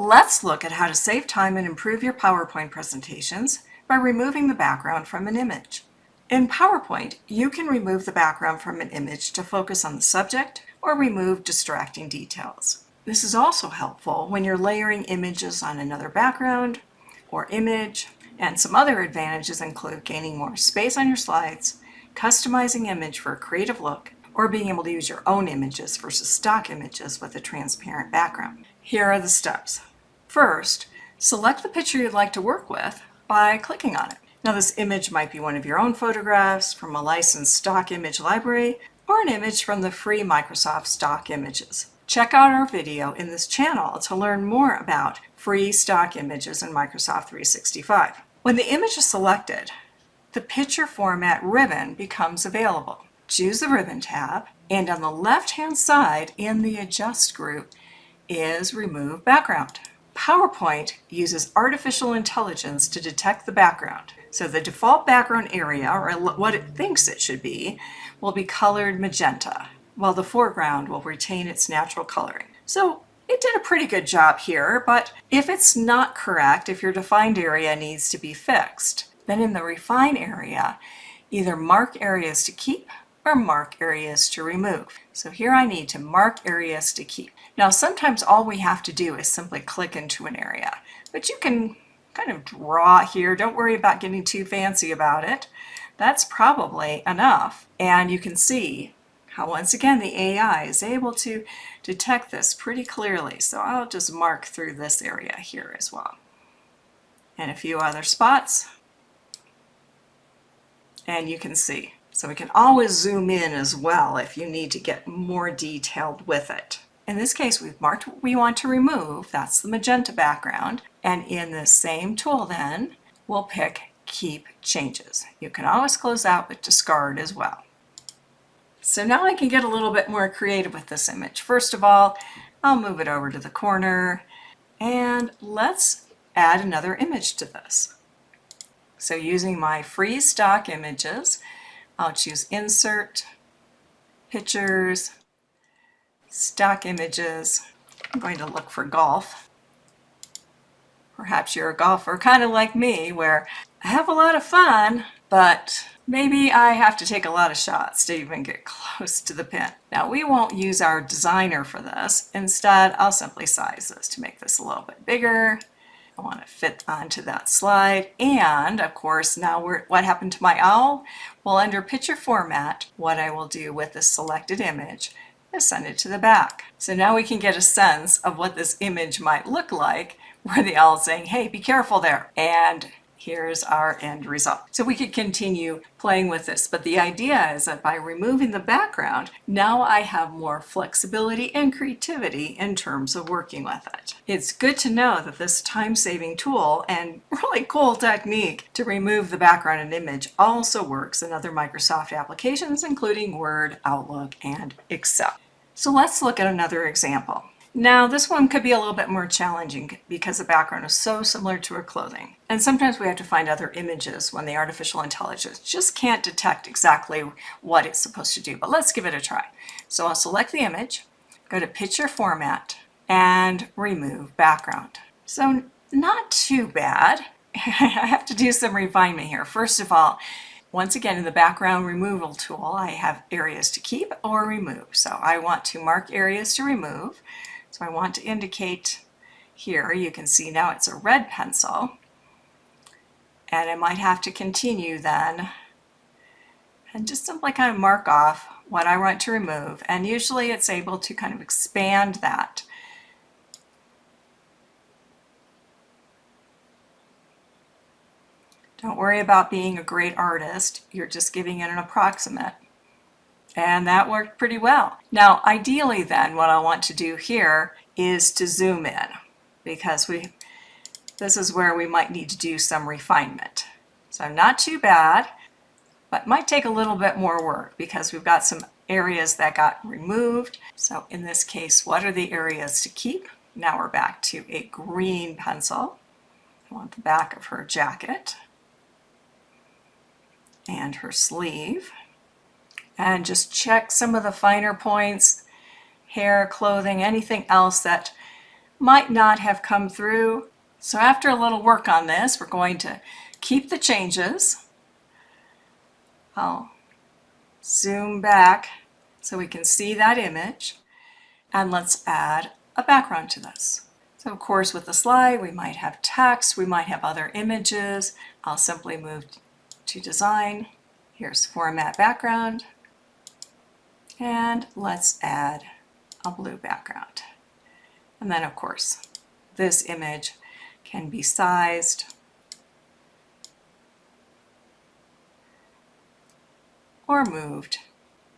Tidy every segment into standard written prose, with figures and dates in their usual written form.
Let's look at how to save time and improve your PowerPoint presentations by removing the background from an image. In PowerPoint, you can remove the background from an image to focus on the subject or remove distracting details. This is also helpful when you're layering images on another background or image, and some other advantages include gaining more space on your slides, customizing image for a creative look, or being able to use your own images versus stock images with a transparent background. Here are the steps. First, select the picture you'd like to work with by clicking on it. Now this image might be one of your own photographs from a licensed stock image library or an image from the free Microsoft stock images. Check out our video in this channel to learn more about free stock images in Microsoft 365. When the image is selected, the picture format ribbon becomes available. Choose the ribbon tab, and on the left-hand side in the Adjust group is Remove Background. PowerPoint uses artificial intelligence to detect the background. So the default background area, or what it thinks it should be, will be colored magenta, while the foreground will retain its natural coloring. So it did a pretty good job here, but if it's not correct, if your defined area needs to be fixed, then in the Refine area, either mark areas to keep or mark areas to remove. So here I need to mark areas to keep. Now sometimes all we have to do is simply click into an area, but you can kind of draw here. Don't worry about getting too fancy about it. That's probably enough. And you can see how once again the AI is able to detect this pretty clearly. So I'll just mark through this area here as well. And a few other spots. And you can see. So we can always zoom in as well if you need to get more detailed with it. In this case, we've marked what we want to remove. That's the magenta background. And in the same tool then, we'll pick Keep Changes. You can always close out with Discard as well. So now I can get a little bit more creative with this image. First of all, I'll move it over to the corner and let's add another image to this. So using my free stock images, I'll choose Insert, Pictures, Stock Images. I'm going to look for golf. Perhaps you're a golfer kind of like me where I have a lot of fun, but maybe I have to take a lot of shots to even get close to the pin. Now we won't use our designer for this. Instead, I'll simply size this to make this a little bit bigger. I want to fit onto that slide. And of course, now what happened to my owl? Well, under picture format, what I will do with the selected image is send it to the back. So now we can get a sense of what this image might look like where the owl is saying, hey, be careful there. And here's our end result. So we could continue playing with this, but the idea is that by removing the background, now I have more flexibility and creativity in terms of working with it. It's good to know that this time-saving tool and really cool technique to remove the background and image also works in other Microsoft applications, including Word, Outlook, and Excel. So let's look at another example. Now this one could be a little bit more challenging because the background is so similar to her clothing. And sometimes we have to find other images when the artificial intelligence just can't detect exactly what it's supposed to do. But let's give it a try. So I'll select the image, go to Picture Format, and Remove Background. So not too bad. I have to do some refinement here. First of all, once again in the background removal tool, I have areas to keep or remove. So I want to mark areas to remove. So I want to indicate here, you can see now it's a red pencil, and I might have to continue then and just simply kind of mark off what I want to remove, and usually it's able to kind of expand that. Don't worry about being a great artist, you're just giving it an approximate. And that worked pretty well. Now, ideally then, what I want to do here is to zoom in because this is where we might need to do some refinement. So not too bad, but might take a little bit more work because we've got some areas that got removed. So in this case, what are the areas to keep? Now we're back to a green pencil. I want the back of her jacket and her sleeve. And just check some of the finer points, hair, clothing, anything else that might not have come through. So after a little work on this, we're going to keep the changes. I'll zoom back so we can see that image, and let's add a background to this. So of course with the slide we might have text, we might have other images. I'll simply move to design. Here's format background, and let's add a blue background. And then of course this image can be sized or moved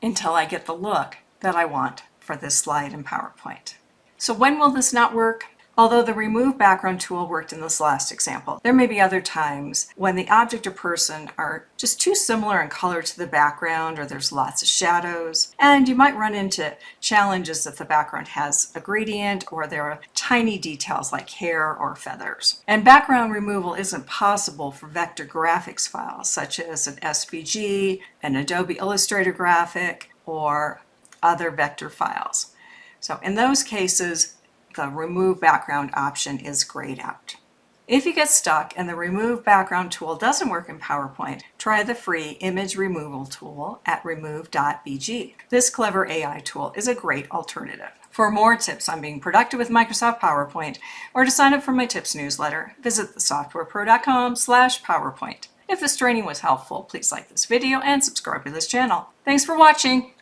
until I get the look that I want for this slide in PowerPoint. So when will this not work? Although the remove background tool worked in this last example, there may be other times when the object or person are just too similar in color to the background, or there's lots of shadows, and you might run into challenges if the background has a gradient or there are tiny details like hair or feathers. And background removal isn't possible for vector graphics files such as an SVG, an Adobe Illustrator graphic, or other vector files. So in those cases, the remove background option is grayed out. If you get stuck and the remove background tool doesn't work in PowerPoint, try the free image removal tool at remove.bg. This clever AI tool is a great alternative. For more tips on being productive with Microsoft PowerPoint, or to sign up for my tips newsletter, visit thesoftwarepro.com/PowerPoint. If this training was helpful, please like this video and subscribe to this channel. Thanks for watching.